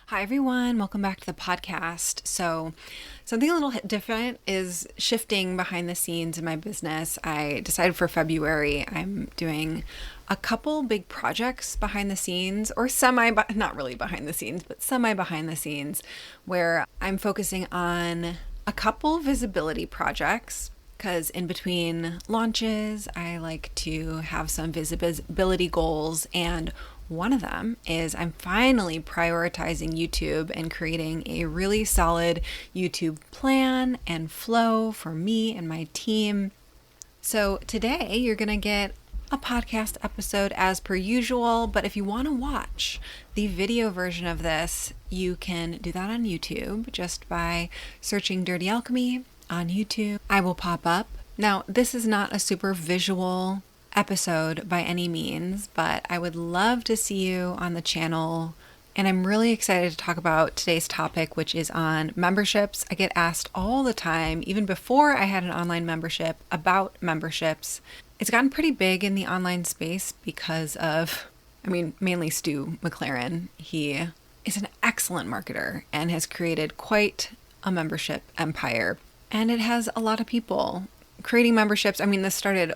Hi, everyone. Welcome back to the podcast. So, something a little different is shifting behind the scenes in my business. I decided for February I'm doing a couple big projects behind the scenes, or not really behind the scenes, but semi behind the scenes, where I'm focusing on a couple visibility projects. Because in between launches, I like to have some visibility goals, and one of them is I'm finally prioritizing YouTube and creating a really solid YouTube plan and flow for me and my team. So today you're going to get a podcast episode as per usual, but if you want to watch the video version of this, you can do that on YouTube just by searching Dirty Alchemy on YouTube. I will pop up. Now, this is not a super visual episode by any means, but I would love to see you on the channel. And I'm really excited to talk about today's topic, which is on memberships. I get asked all the time, even before I had an online membership, about memberships. It's gotten pretty big in the online space because of, mainly Stu McLaren. He is an excellent marketer and has created quite a membership empire. And it has a lot of people creating memberships. This started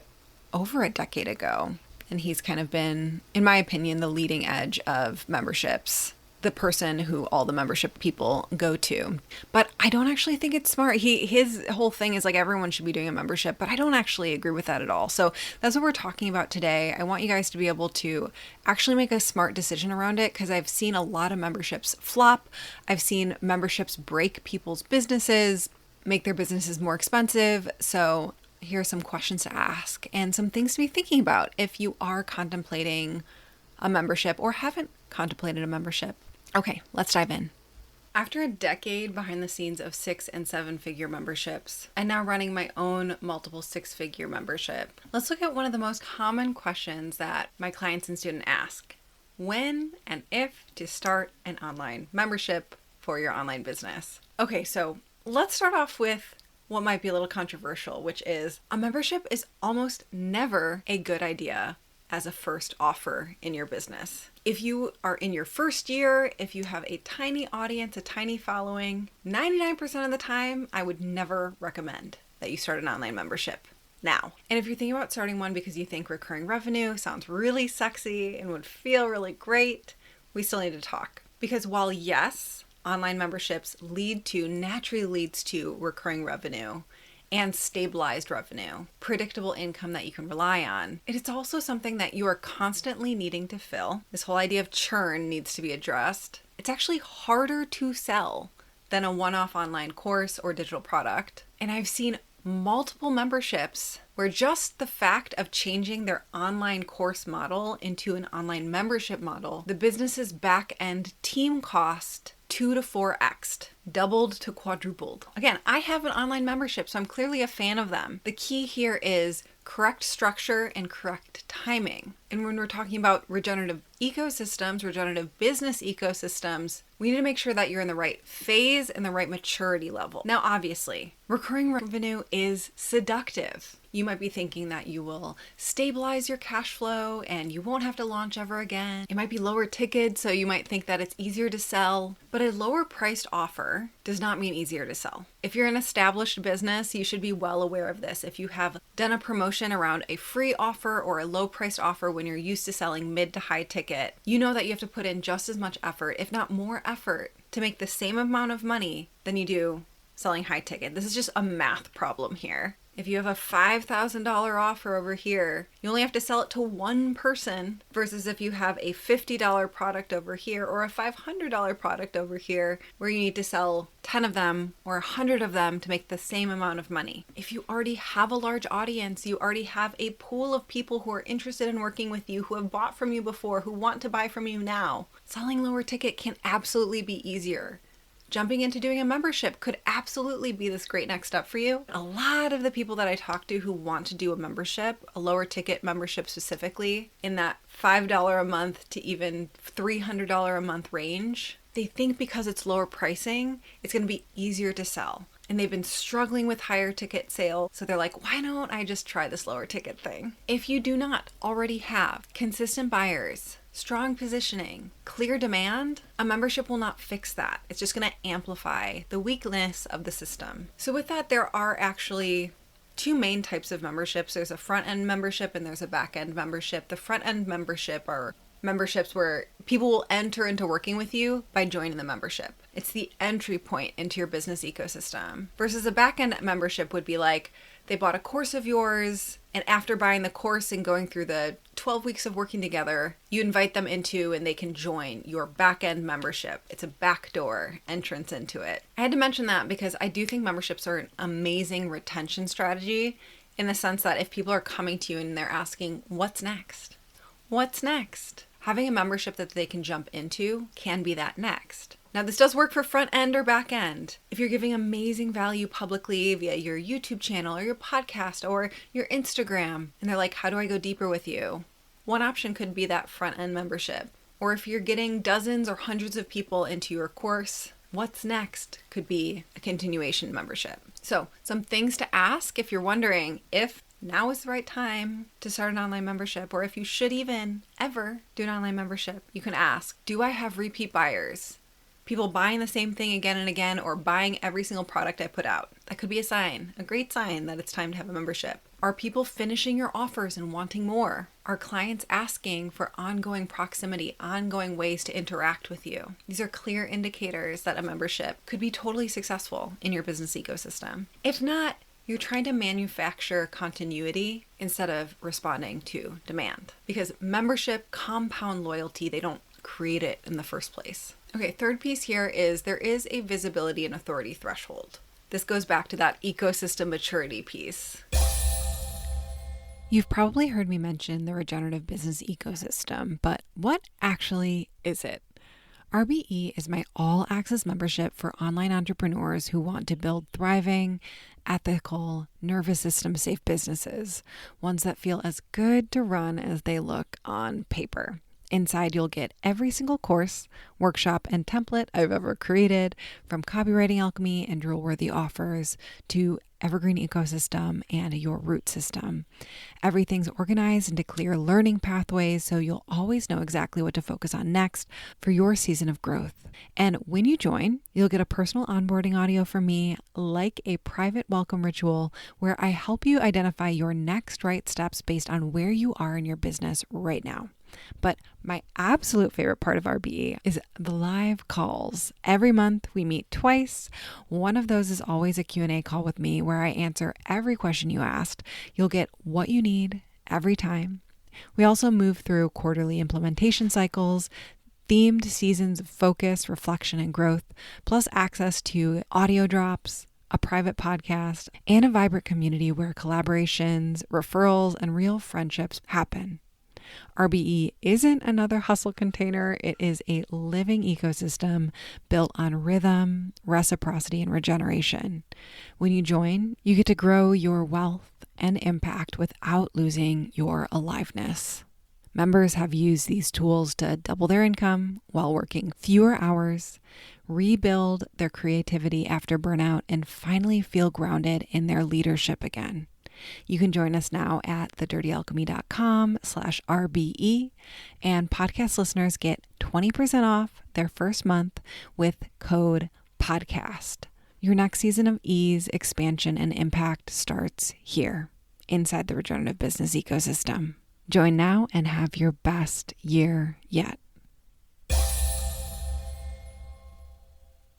over a decade ago, and he's kind of been, in my opinion, the leading edge of memberships, the person who all the membership people go to. But I don't actually think it's smart. His whole thing is like everyone should be doing a membership, but I don't actually agree with that at all. So that's what we're talking about today. I want you guys to be able to actually make a smart decision around it, because I've seen a lot of memberships flop. I've seen memberships break people's businesses, make their businesses more expensive. So here are some questions to ask and some things to be thinking about if you are contemplating a membership or haven't contemplated a membership. Okay, let's dive in. After a decade behind the scenes of 6- and 7-figure memberships, and now running my own multiple 6-figure membership, let's look at one of the most common questions that my clients and students ask: when and if to start an online membership for your online business. Okay, so let's start off with what might be a little controversial, which is a membership is almost never a good idea as a first offer in your business. If you are in your first year, if you have a tiny audience, a tiny following, 99% of the time, I would never recommend that you start an online membership now. And if you're thinking about starting one because you think recurring revenue sounds really sexy and would feel really great, we still need to talk. Because while yes, online memberships naturally leads to recurring revenue and stabilized revenue, predictable income that you can rely on, it is also something that you are constantly needing to fill. This whole idea of churn needs to be addressed. It's actually harder to sell than a one-off online course or digital product. And I've seen multiple memberships where just the fact of changing their online course model into an online membership model, the business's back-end team cost 2 to 4x, doubled to quadrupled. Again, I have an online membership, so I'm clearly a fan of them. The key here is correct structure and correct timing. And when we're talking about regenerative ecosystems, regenerative business ecosystems, we need to make sure that you're in the right phase and the right maturity level. Now, obviously, recurring revenue is seductive. You might be thinking that you will stabilize your cash flow and you won't have to launch ever again. It might be lower ticket, so you might think that it's easier to sell. But a lower priced offer does not mean easier to sell. If you're an established business, you should be well aware of this. If you have done a promotion around a free offer or a low priced offer when you're used to selling mid to high ticket, you know that you have to put in just as much effort, if not more effort, to make the same amount of money than you do selling high ticket. This is just a math problem here. If you have a $5,000 offer over here, you only have to sell it to one person, versus if you have a $50 product over here or a $500 product over here, where you need to sell 10 of them or 100 of them to make the same amount of money. If you already have a large audience, you already have a pool of people who are interested in working with you, who have bought from you before, who want to buy from you now, selling lower ticket can absolutely be easier. Jumping into doing a membership could absolutely be this great next step for you. A lot of the people that I talk to who want to do a membership, a lower ticket membership specifically, in that $5 a month to even $300 a month range, they think because it's lower pricing, it's going to be easier to sell. And they've been struggling with higher ticket sales, so they're like, why don't I just try this lower ticket thing? If you do not already have consistent buyers strong positioning, clear demand, a membership will not fix that. It's just going to amplify the weakness of the system. So with that, there are actually two main types of memberships. There's a front-end membership and there's a back-end membership. The front-end membership are memberships where people will enter into working with you by joining the membership. It's the entry point into your business ecosystem. Versus a back-end membership would be like they bought a course of yours, and after buying the course and going through the 12 weeks of working together, you invite them into and they can join your back-end membership. It's a backdoor entrance into it. I had to mention that because I do think memberships are an amazing retention strategy in the sense that if people are coming to you and they're asking, what's next? What's next? Having a membership that they can jump into can be that next. Now, this does work for front end or back end. If you're giving amazing value publicly via your YouTube channel or your podcast or your Instagram, and they're like, how do I go deeper with you? One option could be that front end membership. Or if you're getting dozens or hundreds of people into your course, what's next could be a continuation membership. So some things to ask if you're wondering if now is the right time to start an online membership, or if you should even ever do an online membership. You can ask, do I have repeat buyers? People buying the same thing again and again, or buying every single product I put out. That could be a sign, a great sign that it's time to have a membership. Are people finishing your offers and wanting more? Are clients asking for ongoing proximity, ongoing ways to interact with you? These are clear indicators that a membership could be totally successful in your business ecosystem. If not, you're trying to manufacture continuity instead of responding to demand. Because membership compound loyalty, they don't create it in the first place. Okay, third piece here is there is a visibility and authority threshold. This goes back to that ecosystem maturity piece. You've probably heard me mention the Regenerative Business Ecosystem, but what actually is it? RBE is my all-access membership for online entrepreneurs who want to build thriving, ethical, nervous system safe businesses, ones that feel as good to run as they look on paper. Inside, you'll get every single course, workshop, and template I've ever created, from copywriting Alchemy and drill-worthy offers to evergreen ecosystem and your root system. Everything's organized into clear learning pathways, so you'll always know exactly what to focus on next for your season of growth. And when you join, you'll get a personal onboarding audio from me, like a private welcome ritual where I help you identify your next right steps based on where you are in your business right now. But my absolute favorite part of RBE is the live calls. Every month we meet twice. One of those is always a Q&A call with me where I answer every question you asked. You'll get what you need every time. We also move through quarterly implementation cycles, themed seasons of focus, reflection, and growth, plus access to audio drops, a private podcast, and a vibrant community where collaborations, referrals, and real friendships happen. RBE isn't another hustle container. It is a living ecosystem built on rhythm, reciprocity, and regeneration. When you join, you get to grow your wealth and impact without losing your aliveness. Members have used these tools to double their income while working fewer hours, rebuild their creativity after burnout, and finally feel grounded in their leadership again. You can join us now at thedirtyalchemy.com/RBE, and podcast listeners get 20% off their first month with code PODCAST. Your next season of ease, expansion, and impact starts here inside the Regenerative Business Ecosystem. Join now and have your best year yet.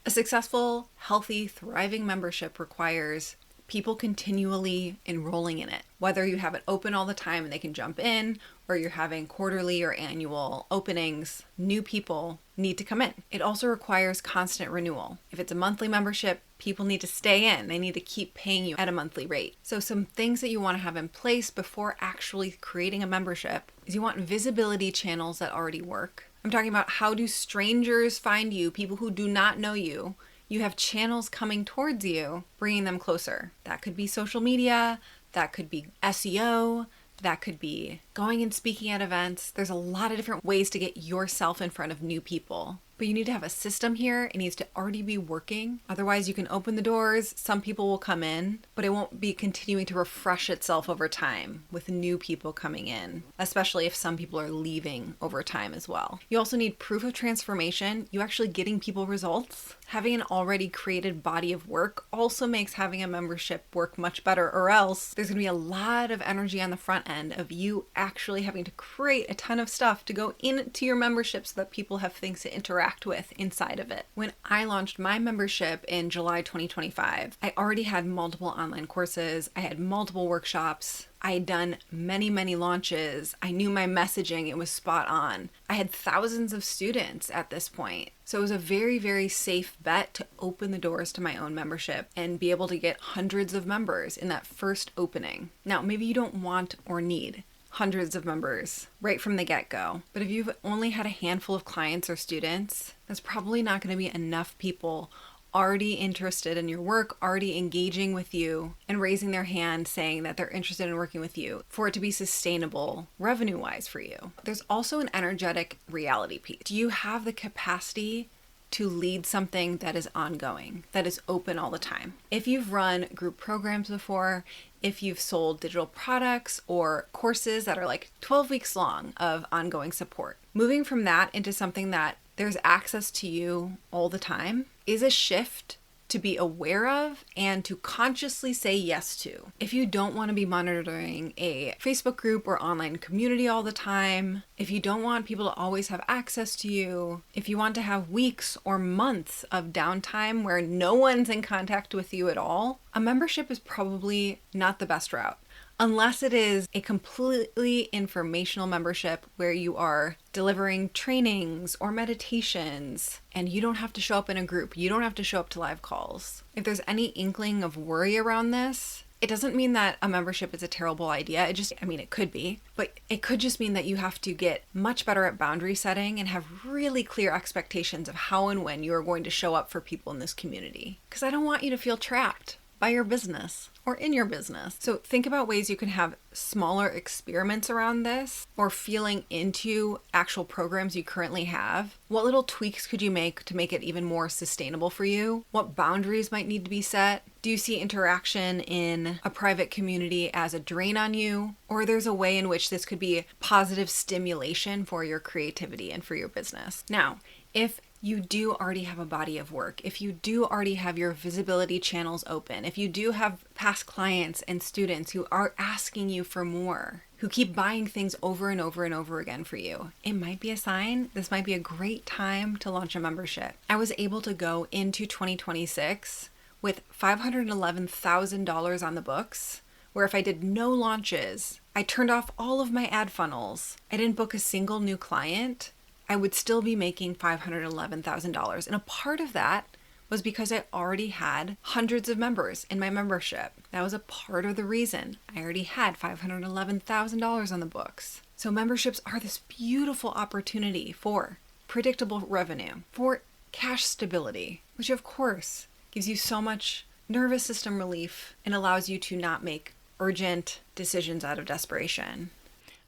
A successful, healthy, thriving membership requires people continually enrolling in it. Whether you have it open all the time and they can jump in, or you're having quarterly or annual openings, new people need to come in. It also requires constant renewal. If it's a monthly membership, people need to stay in. They need to keep paying you at a monthly rate. So some things that you want to have in place before actually creating a membership is you want visibility channels that already work. I'm talking about, how do strangers find you, people who do not know you? You have channels coming towards you, bringing them closer. That could be social media, that could be SEO, that could be going and speaking at events. There's a lot of different ways to get yourself in front of new people. But you need to have a system here. It needs to already be working. Otherwise, you can open the doors. Some people will come in, but it won't be continuing to refresh itself over time with new people coming in, especially if some people are leaving over time as well. You also need proof of transformation. You actually getting people results. Having an already created body of work also makes having a membership work much better, or else there's going to be a lot of energy on the front end of you actually having to create a ton of stuff to go into your membership so that people have things to interact with inside of it. When I launched my membership in July 2025, I already had multiple online courses. I had multiple workshops. I had done many, many launches. I knew my messaging, it was spot on. I had thousands of students at this point. So it was a very, very safe bet to open the doors to my own membership and be able to get hundreds of members in that first opening. Now, maybe you don't want or need hundreds of members right from the get-go, but if you've only had a handful of clients or students, that's probably not going to be enough people already interested in your work, already engaging with you and raising their hand saying that they're interested in working with you for it to be sustainable revenue-wise for you. There's also an energetic reality piece. Do you have the capacity to lead something that is ongoing, that is open all the time? If you've run group programs before, if you've sold digital products or courses that are like 12 weeks long of ongoing support, moving from that into something that there's access to you all the time is a shift to be aware of and to consciously say yes to. If you don't want to be monitoring a Facebook group or online community all the time, if you don't want people to always have access to you, if you want to have weeks or months of downtime where no one's in contact with you at all, a membership is probably not the best route. Unless it is a completely informational membership where you are delivering trainings or meditations and you don't have to show up in a group, you don't have to show up to live calls. If there's any inkling of worry around this, it doesn't mean that a membership is a terrible idea. It could be, but it could just mean that you have to get much better at boundary setting and have really clear expectations of how and when you are going to show up for people in this community. Because I don't want you to feel trapped by your business or in your business. So think about ways you can have smaller experiments around this or feeling into actual programs you currently have. What little tweaks could you make to make it even more sustainable for you? What boundaries might need to be set? Do you see interaction in a private community as a drain on you? Or there's a way in which this could be positive stimulation for your creativity and for your business. Now, if you do already have a body of work, if you do already have your visibility channels open, if you do have past clients and students who are asking you for more, who keep buying things over and over and over again for you, it might be a sign this might be a great time to launch a membership. I was able to go into 2026 with $511,000 on the books, where if I did no launches, I turned off all of my ad funnels, I didn't book a single new client, I would still be making $511,000. And a part of that was because I already had hundreds of members in my membership. That was a part of the reason. I already had $511,000 on the books. So memberships are this beautiful opportunity for predictable revenue, for cash stability, which of course gives you so much nervous system relief and allows you to not make urgent decisions out of desperation.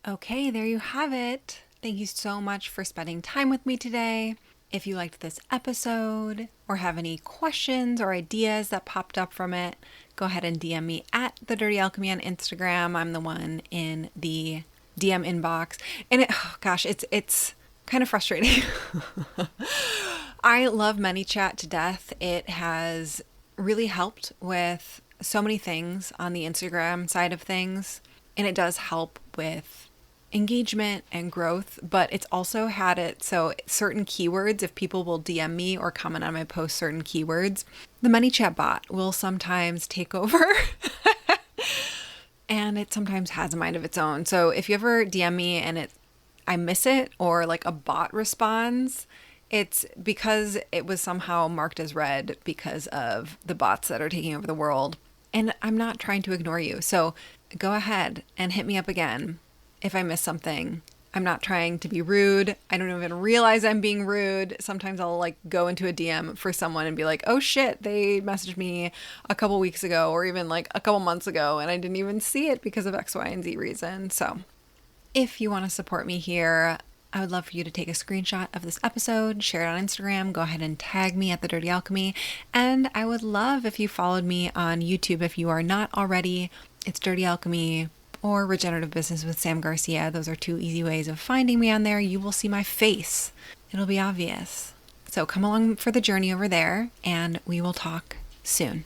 Okay, there you have it. Thank you so much for spending time with me today. If you liked this episode or have any questions or ideas that popped up from it, go ahead and DM me at The Dirty Alchemy on Instagram. I'm the one in the DM inbox. And it's kind of frustrating. I love ManyChat to death. It has really helped with so many things on the Instagram side of things. And it does help with engagement and growth, but it's also had it so certain keywords, if people will DM me or comment on my post certain keywords, the ManyChat bot will sometimes take over. And it sometimes has a mind of its own. So if you ever DM me and I miss it, or like a bot responds, it's because it was somehow marked as read because of the bots that are taking over the world. And I'm not trying to ignore you. So go ahead and hit me up again if I miss something. I'm not trying to be rude. I don't even realize I'm being rude. Sometimes I'll go into a DM for someone and be like, oh shit, they messaged me a couple weeks ago or even a couple months ago and I didn't even see it because of X, Y, and Z reason. So if you want to support me here, I would love for you to take a screenshot of this episode, share it on Instagram, go ahead and tag me at The Dirty Alchemy. And I would love if you followed me on YouTube if you are not already. It's Dirty Alchemy or Regenerative Business with Sam Garcia. Those are two easy ways of finding me on there. You will see my face. It'll be obvious. So come along for the journey over there, and we will talk soon.